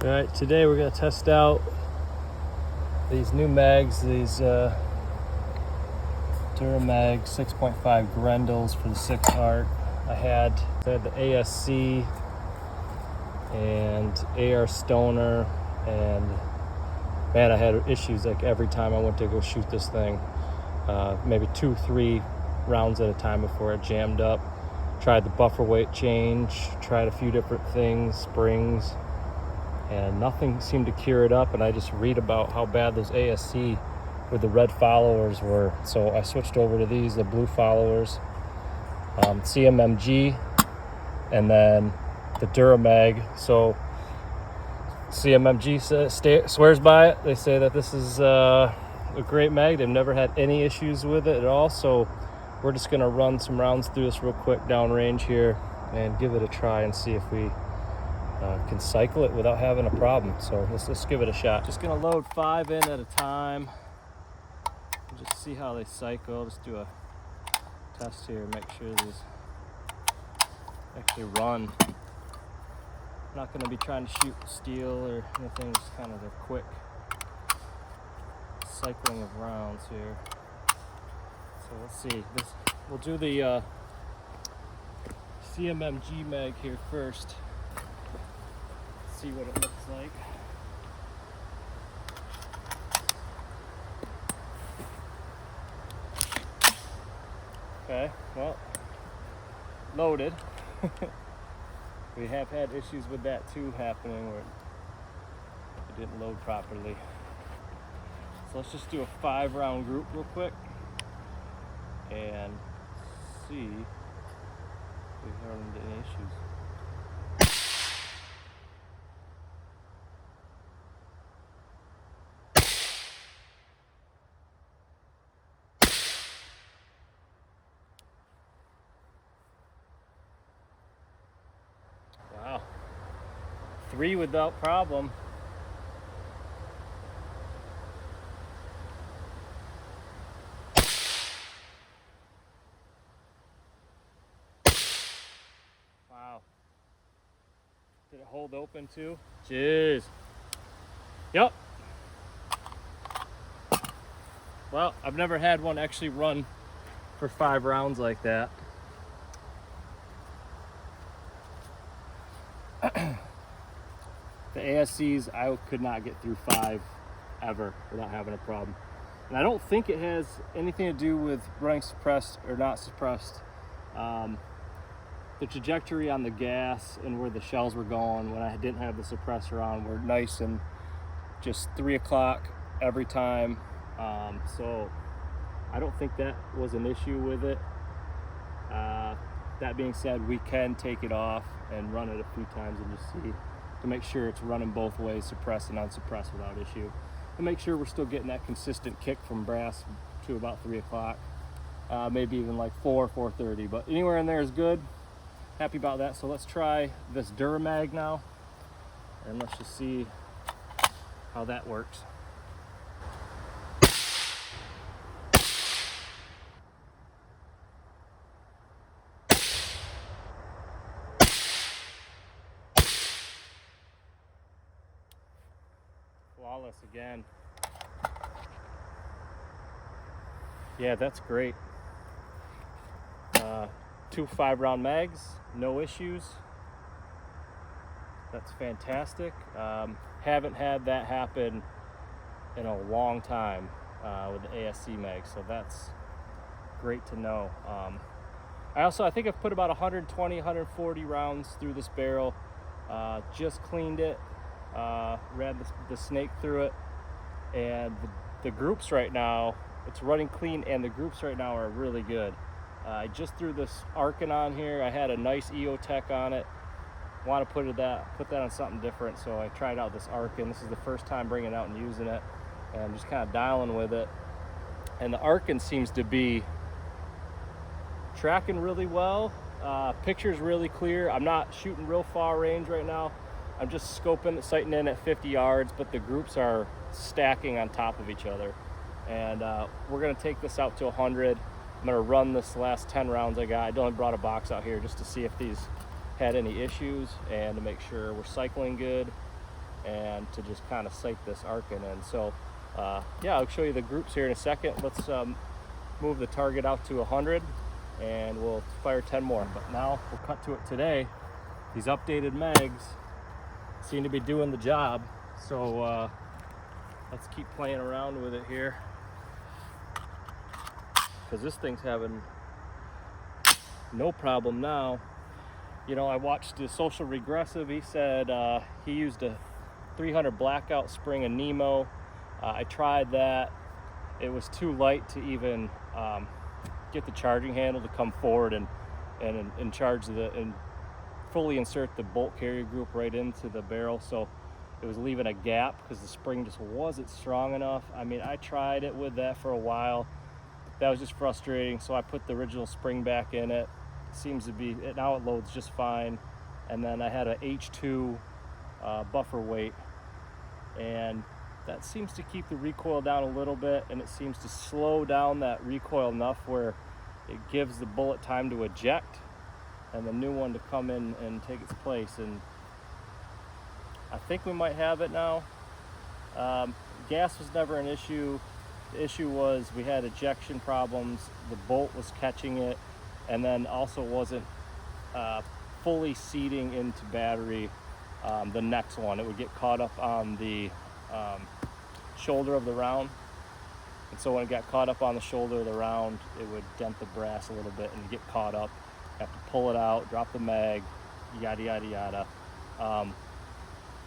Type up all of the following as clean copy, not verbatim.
All right, today we're going to test out these new mags, these Duramag 6.5 Grendels for the 6 ARC. I had the ASC and AR-Stoner, and man, I had issues like every time I went to go shoot this thing. Maybe 2-3 rounds at a time before it jammed up. Tried the buffer weight change, tried a few different things, springs, and nothing seemed to cure it up. And I just read about how bad those ASC with the red followers were, so I switched over to these, the blue followers, CMMG, and then the Duramag. So CMMG swears by it. They say that this is a great mag. They've never had any issues with it at all. So we're just going to run some rounds through this real quick downrange here and give it a try and see if we can cycle it without having a problem. So let's give it a shot. Just going to load 5 in at a time. Just see how they cycle. Just do a test here, make sure these actually run. I'm not going to be trying to shoot steel or anything, just kind of a quick cycling of rounds here. So let's see. We'll do the CMMG mag here first. See what it looks like. Okay, well, loaded. We have had issues with that too happening where it didn't load properly. So let's just do a 5-round group real quick and see if we run into any issues. Wow, 3 without problem. Wow. Did it hold open too? Jeez. Yep. Well, I've never had one actually run for 5 rounds like that. The ASCs, I could not get through 5 ever without having a problem. And I don't think it has anything to do with running suppressed or not suppressed. The trajectory on the gas and where the shells were going when I didn't have the suppressor on were nice and just 3 o'clock every time. So I don't think that was an issue with it. That being said, we can take it off and run it a few times and just see to make sure it's running both ways, suppressed and unsuppressed without issue. And make sure we're still getting that consistent kick from brass to about 3 o'clock, maybe even like 4:30, but anywhere in there is good. Happy about that. So let's try this Duramag now, and let's just see how that works. Flawless again. Yeah, that's great. 2 5-round mags, no issues. That's fantastic. Haven't had that happen in a long time with the ASC mag, so that's great to know. I think I've put about 120, 140 rounds through this barrel. Just cleaned it. Ran the snake through it, and the groups right now, it's running clean, and the groups right now are really good. I just threw this Arkin on here. I had a nice EOTech on it. Want to put that on something different, so I tried out this Arkin. This is the first time bringing it out and using it, and I'm just kind of dialing with it. And the Arkin seems to be tracking really well. Picture's really clear. I'm not shooting real far range right now. I'm just scoping, sighting in at 50 yards, but the groups are stacking on top of each other. And we're gonna take this out to 100. I'm gonna run this last 10 rounds I got. I only brought a box out here just to see if these had any issues and to make sure we're cycling good. and to just kind of sight this arcing in. So yeah, I'll show you the groups here in a second. Let's move the target out to 100 and we'll fire 10 more. But now we'll cut to it today. These updated mags seem to be doing the job. So let's keep playing around with it here, because this thing's having no problem now. You know, I watched the Social Regressive. He said he used a 300 blackout spring and Nemo. I tried that. It was too light to even get the charging handle to come forward and charge and fully insert the bolt carrier group right into the barrel. So it was leaving a gap because the spring just wasn't strong enough. I mean, I tried it with that for a while. That was just frustrating. So I put the original spring back in it. Seems to be, now it loads just fine. And then I had a H2 buffer weight, and that seems to keep the recoil down a little bit, and it seems to slow down that recoil enough where it gives the bullet time to eject and the new one to come in and take its place. And I think we might have it now. Gas was never an issue. The issue was we had ejection problems. The bolt was catching it, and then also wasn't fully seating into battery. The next one, it would get caught up on the shoulder of the round, and so when it got caught up on the shoulder of the round, it would dent the brass a little bit and get caught up. Have to pull it out, drop the mag, yada yada yada.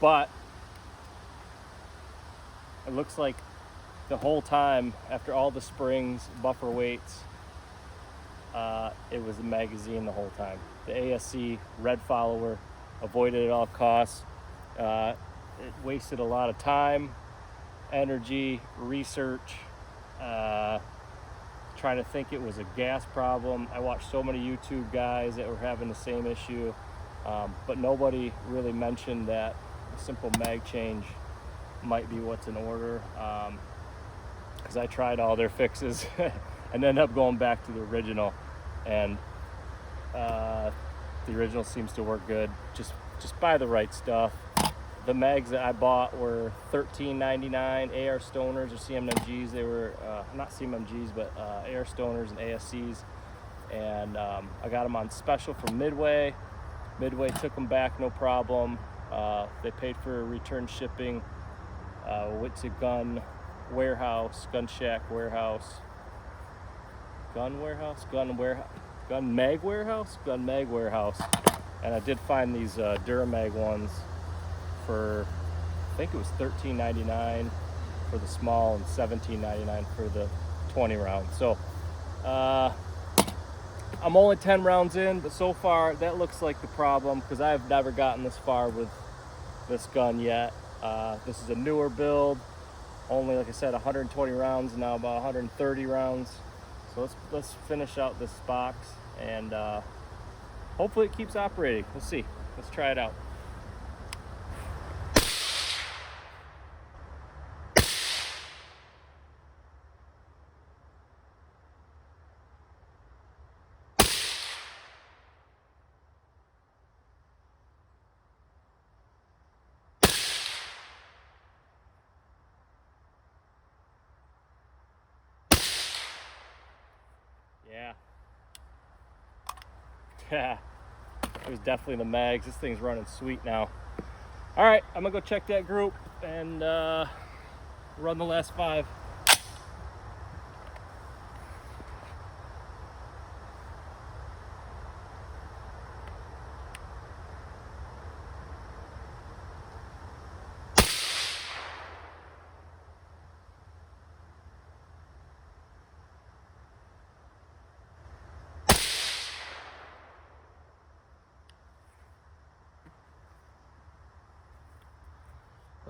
But it looks like the whole time, after all the springs, buffer weights, it was the magazine the whole time. The ASC red follower, avoided at all costs. It wasted a lot of time, energy, research, trying to think it was a gas problem. I watched so many YouTube guys that were having the same issue, but nobody really mentioned that a simple mag change might be what's in order, because I tried all their fixes and ended up going back to the original, and the original seems to work good. Just buy the right stuff. The mags that I bought were $13.99, AR-Stoners or CMMGs. They were not CMMGs, but AR-Stoners and ASCs, and I got them on special from Midway. Midway took them back, no problem. They paid for return shipping. Went to Gun Shack Warehouse, Gun Mag Warehouse, and I did find these Duramag ones for, I think it was $13.99 for the small and $17.99 for the 20 rounds. So I'm only 10 rounds in, but so far that looks like the problem, because I've never gotten this far with this gun yet. This is a newer build, only, like I said, 120 rounds, now about 130 rounds. So let's finish out this box, and hopefully it keeps operating. We'll see. Let's try it out. Yeah, it was definitely the mags. This thing's running sweet now. All right, I'm gonna go check that group and run the last 5.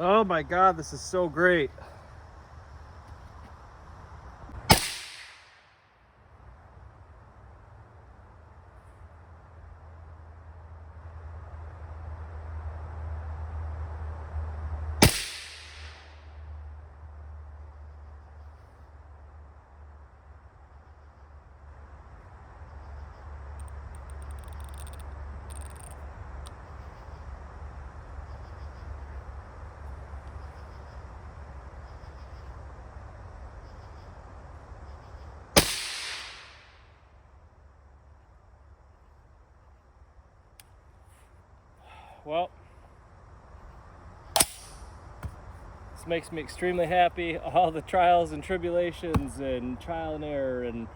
Oh my God, this is so great. well, this makes me extremely happy. All the trials and tribulations and trial and error and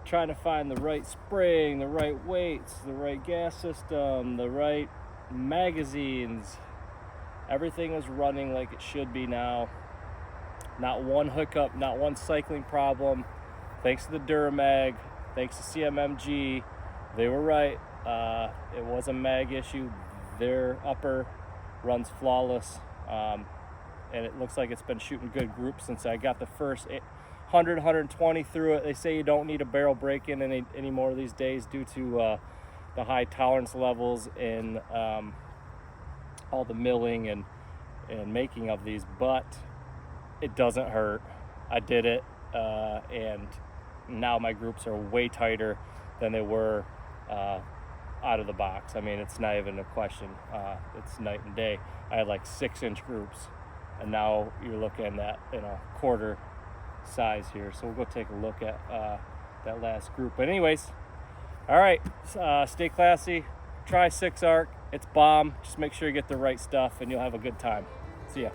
trying to find the right spring, the right weights, the right gas system, the right magazines. Everything is running like it should be now. Not one hookup, not one cycling problem. Thanks to the Duramag, thanks to CMMG. They were right. It was a mag issue. Their upper runs flawless. And it looks like it's been shooting good groups since I got the first 100, 120 through it. They say you don't need a barrel break-in any more these days due to the high tolerance levels in all the milling and making of these, but it doesn't hurt. I did it, and now my groups are way tighter than they were out of the box. I mean, it's not even a question. It's night and day. I had like 6-inch groups, and now you're looking at, you know, quarter size here. So we'll go take a look at that last group. But anyways, all right, stay classy. Try 6-arc. It's bomb. Just make sure you get the right stuff, and you'll have a good time. See ya.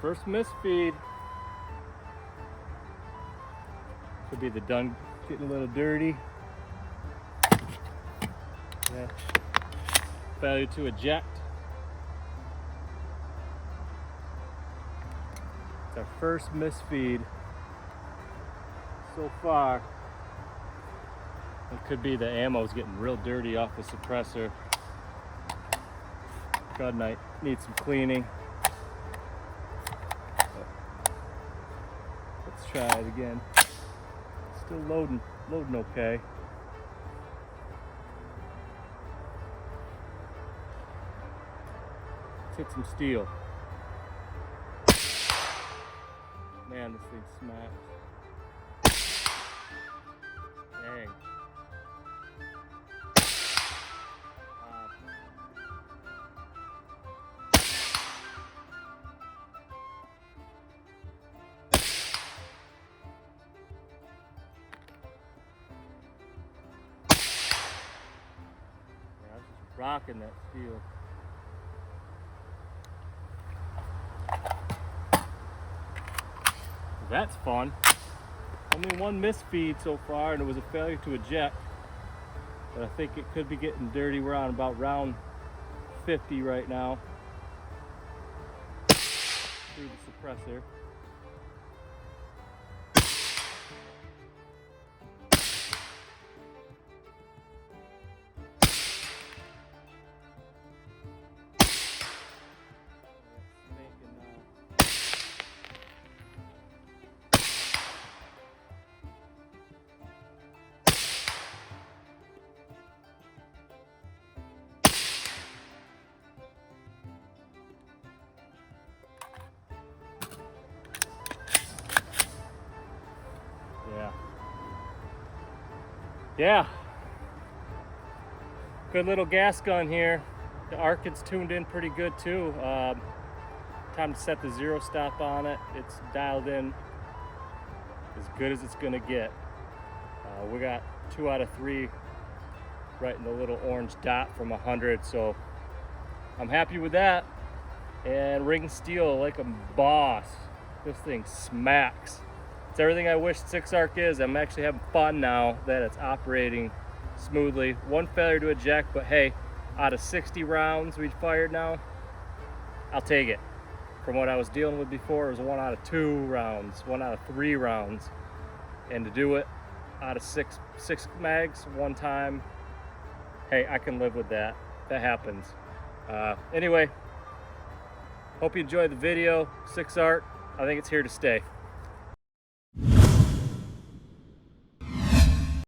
First misfeed. Could be the dun getting a little dirty. Yeah. Failure to eject. It's our first misfeed so far. It could be the ammo's getting real dirty off the suppressor. God, might need some cleaning. Try it again. Still loading okay. Let's hit some steel. Man, this thing smacks. Dang. Rocking that steel. That's fun. Only one misfeed so far, and it was a failure to eject. But I think it could be getting dirty. We're on about round 50 right now. Through the suppressor. Yeah, good little gas gun here. The Arkin's tuned in pretty good too. Time to set the 0 stop on it. It's dialed in as good as it's gonna get. We got 2 out of 3 right in the little orange dot from 100, so I'm happy with that. And ring steel like a boss. This thing smacks. It's everything I wish 6-arc is. I'm actually having fun now that it's operating smoothly. One failure to eject, but hey, out of 60 rounds we've fired now, I'll take it. from what I was dealing with before, it was 1 out of 2 rounds, 1 out of 3 rounds. And to do it out of six mags one time, hey, I can live with that. That happens. Anyway, hope you enjoyed the video. 6 Art, I think it's here to stay.